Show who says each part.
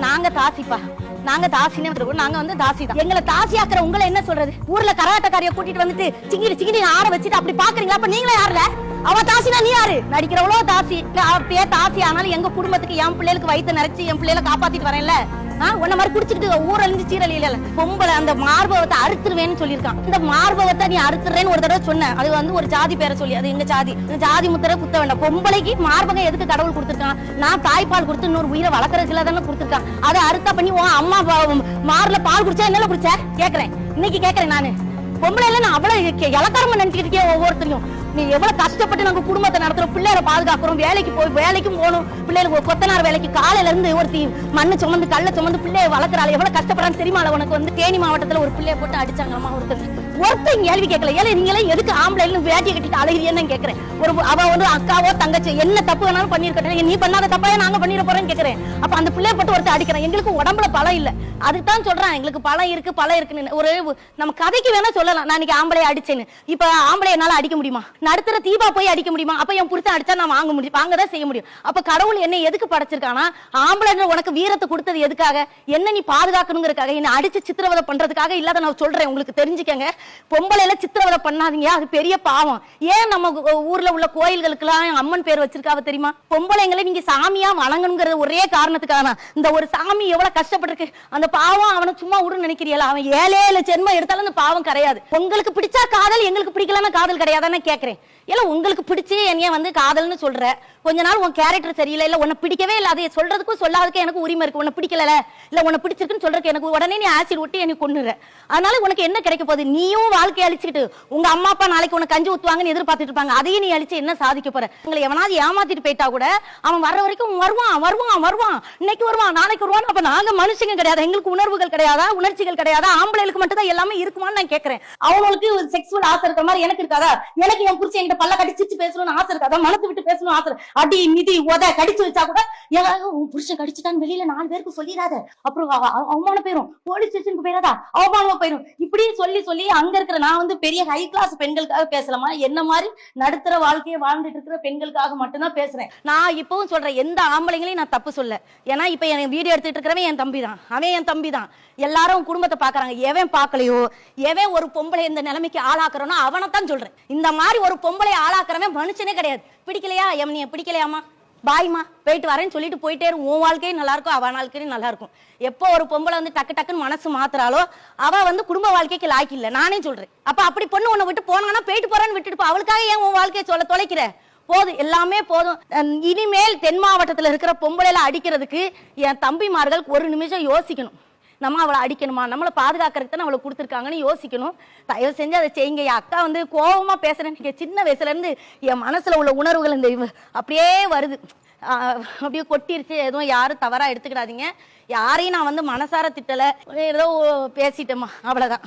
Speaker 1: நாங்க தாசிப்பா, நாங்க தாசின்னு நாங்க வந்து தாசி தான். எங்களை தாசி ஆக்குற உங்களை என்ன சொல்றது? ஊர்ல கராட்டக்காரிய கூட்டிட்டு வந்துட்டு சிங்கிடி சிங்கிடி ஆட வச்சுட்டு அப்படி பாக்குறீங்களா? அப்ப நீங்களே யாருல? அவ தாசினா நீ யாரு? நடிக்கிறவளோ தாசி, அப்படியே தாசி. ஆனாலும் எங்க குடும்பத்துக்கு என் பிள்ளைகளுக்கு வயிற்று நிறைச்சு என் பிள்ளைகளை காப்பாத்திட்டு வரேன்ல. உன்ன மாதிரி குடிச்சிட்டு ஊரழிஞ்சு சீரழியில பொம்பளை அந்த மார்பகத்தை அறுத்துருவேன்னு சொல்லியிருக்கான். இந்த மார்பகத்தை நீ அறுத்துறேன்னு ஒரு தடவை சொன்ன. அது வந்து ஒரு ஜாதி பேரை சொல்லி, அது எங்க ஜாதி, ஜாதி முத்திரை குத்த வேண்டாம். பொம்பளைக்கு மார்பகம் எதுக்கு கடவுள் கொடுத்துருக்கான்? நான் தாய்ப்பால் கொடுத்து இன்னொரு உயிரை வளர்க்கறதுல தானே கொடுத்துருக்கான். அதை அறுத்தா பண்ணி அம்மா மார்ல பால் குடிச்சா என்ன குடிச்ச கேக்குறேன். இன்னைக்கு கேக்குறேன் நானு. பொம்பளை எல்லாம் நான் அவ்வளவு இலக்காரமா நினைச்சுக்கிட்டு இருக்கேன். ஒவ்வொருத்தரையும் நீ எவ்வளவு கஷ்டப்பட்டு நாங்க குடும்பத்தை நடத்துறோம், பிள்ளைகளை பாதுகாக்கிறோம், வேலைக்கும் போகணும், பிள்ளைகளுக்கு கொத்தனார் வேலைக்கு காலையில இருந்து ஒருத்தி மண்ணு சுமந்து கல்ல சுமந்து பிள்ளைய வளர்க்கறாள். எவ்வளவு கஷ்டப்படான்னு தெரியுமா? உனக்கு வந்து தேனி மாவட்டத்துல ஒரு பிள்ளைய போட்டு அடிச்சாங்கம்மா. ஒருத்தன் கேள்வி கேட்கல. ஏன்னா நீங்களே எதுக்கு ஆம்பளை வேட்டியை கட்டிட்டு அழகிறியன்னு கேட்கிறேன். அவ வந்து அக்காவோ தங்கச்சி என்ன தப்பு வேணாலும் பண்ணிருக்கேன், நீ பண்ணாத தப்பாயே நாங்க பண்ணிட போறேன்னு கேட்கிறேன். அப்ப அந்த பிள்ளைய போட்டு ஒருத்தர் அடிக்கிறேன். எங்களுக்கு உடம்புல பலம் இல்ல, அதுதான் சொல்றேன். எங்களுக்கு பலம் இருக்குன்னு ஒரு நம்ம கதைக்கு வேணா சொல்லலாம். நான் இன்னைக்கு ஆம்பளைய அடிச்சேன்னு. இப்ப ஆம்பளை என்னால அடிக்க முடியுமா? நடுத்தர தீபா போய் அடிக்க முடியுமா? அப்ப என் புருஷன் அடிச்சா நான் வாங்கதான் செய்ய முடியும். அப்ப கடவுள் என்ன எதுக்கு படைச்சிருக்கானா? ஆம்பளை உனக்கு வீரத்தை கொடுத்தது எதுக்காக? என்ன நீ பாதுகாக்கணுங்கிறதுக்காக. என்ன அடிச்சு சித்திரவதை பண்றதுக்காக இல்லாத நான் சொல்றேன். உங்களுக்கு தெரிஞ்சுக்கங்க, பொம்பளையில சித்திரவதை பண்ணாதீங்க, அது பெரிய பாவம். ஏன் நம்ம ஊர்ல உள்ள கோயில்களுக்கு எல்லாம் அம்மன் பேர் வச்சிருக்காவ தெரியுமா? பொம்பளைங்களை நீங்க சாமியா வணங்கணுங்கிறது ஒரே காரணத்துக்காக. இந்த ஒரு சாமி எவ்வளவு கஷ்டப்பட்டிருக்கு, அந்த பாவம் அவனை சும்மா விடுன்னு நினைக்கிறீங்களா? அவன் 7 ஜென்மம் எடுத்தாலும் அந்த பாவம் கிடையாது. உங்களுக்கு பிடிச்சா காதல், எங்களுக்கு பிடிக்கலன்னா காதல் கிடையாதானே கேட்கிறேன். இல்ல உங்களுக்கு பிடிச்சி என்னைய வந்து காதல்னு சொல்ற, கொஞ்ச நாள் உன் கேரக்டர் சரியில்லை, இல்ல உன்னை பிடிக்கவே இல்லை, அதை சொல்றதுக்கும் சொல்லாததுக்கு எனக்கு உரிமை இருக்கு. உன்னை பிடிக்கல இல்ல உன்னை பிடிச்சிருக்குன்னு சொல்றதுக்கு எனக்கு உடனே நீ ஆசிட் விட்டு எனக்கு கொண்டுற. அதனால உனக்கு என்ன கிடைக்க போகுது? நீயும் வாழ்க்கையை அழிச்சுக்கிட்டு உங்க அம்மா அப்பா நாளைக்கு உனக்கு கஞ்சி ஊத்துவாங்கன்னு எதிர்பார்த்துட்டு இருப்பாங்க. அதையும் நீ அழிச்சு என்ன சாதிக்க போற? உங்களை எவனாவது ஏமாத்திட்டு போயிட்டா கூட அவன் வர்ற வரைக்கும் வருவான், இன்னைக்கு வருவான், நாளைக்கு வருவான். அப்ப நாங்க மனுஷங்க கிடையாது, எங்களுக்கு உணர்வுகள் கிடையாதா, உணர்ச்சிகள் கிடையாதா? ஆம்பளைகளுக்கு மட்டும் தான் எல்லாமே இருக்குமான்னு நான் கேட்கிறேன். அவங்களுக்கு செக்ஸுவல் ஆசை இருக்கிற மாதிரி எனக்கு இருக்காதா? எனக்கு என் புருஷன் பல்ல கடிச்சு பேசணும்னு ஆசை இருக்காதா? மனசு விட்டு பேசணும் ஆசை. அடி மிதி உத கடிச்சு வச்சா கூட உன் புருஷன் கடிச்சுட்டான்னு வெளியில 4 பேருக்கு சொல்லிடாத, அப்புறம் அவமான போயிரும், போலீஸ் ஸ்டேஷனுக்கு போயிடாதா, அவமானமா போயிரும். இப்படி சொல்லி அங்க இருக்கிற நான் வந்து பெரிய ஹை கிளாஸ் பெண்களுக்காக பேசலாமா? என்ன மாதிரி நடுத்தர வாழ்க்கையை வாழ்ந்துட்டு இருக்கிற பெண்களுக்காக மட்டும்தான் பேசுறேன். நான் இப்பவும் சொல்றேன், எந்த ஆம்பளைங்களையும் நான் தப்பு சொல்ல. ஏன்னா இப்ப என் வீடியோ எடுத்துட்டு இருக்கிறவன் என் தம்பி தான், அவன் என் தம்பி தான். எல்லாரும் குடும்பத்தை பாக்குறாங்க. எவன் பாக்கலையோ, எவன் ஒரு பொம்பளை இந்த நிலைமைக்கு ஆளாக்குறனோ அவனைத்தான் சொல்றேன். இந்த மாதிரி ஒரு பொம்பளை ஆளாக்குறவன் மனுஷனே கிடையாது. பிடிக்கலையா எம்னிய பிடிக்கலையாமா, பாய்மா போயிட்டு வரேன்னு சொல்லிட்டு போயிட்டே இருக்கும். உன் வாழ்க்கையும் நல்லா இருக்கும், அவன் வாழ்க்கையும் நல்லா இருக்கும். எப்போ ஒரு பொம்பளை வந்து டக்குன்னு மனசு மாத்துறாளோ அவ வந்து குடும்ப வாழ்க்கைக்கு லாய்க்கு இல்ல, நானே சொல்றேன். அப்ப அப்படி பொண்ணு உன்னை விட்டு போனாங்கன்னா போயிட்டு போறான்னு விட்டுட்டு அவளுக்காக ஏன் உன் வாழ்க்கையை சொல்ல தொலைக்கிற? போதும், எல்லாமே போதும். இனிமேல் தென் மாவட்டத்துல இருக்கிற பொம்பளைல அடிக்கிறதுக்கு என் தம்பிமார்கள் ஒரு நிமிஷம் யோசிக்கணும். நம்ம அவளை அடிக்கணுமா, நம்மளை பாதுகாக்கிறதுக்கு தான் அவளை கொடுத்துருக்காங்கன்னு யோசிக்கணும். தயவு செஞ்சு அதை செய்யுங்க. என் அக்கா வந்து கோபமா பேசுறேன். சின்ன வயசுல இருந்து என் மனசுல உள்ள உணர்வுகள் இந்த அப்படியே வருது, அப்படியே கொட்டிருச்சு. எதுவும் யாரும் தவறா எடுத்துக்கிடாதீங்க. யாரையும் நான் வந்து மனசார திட்டல, ஏதோ பேசிட்டேம்மா, அவ்வளவுதான்.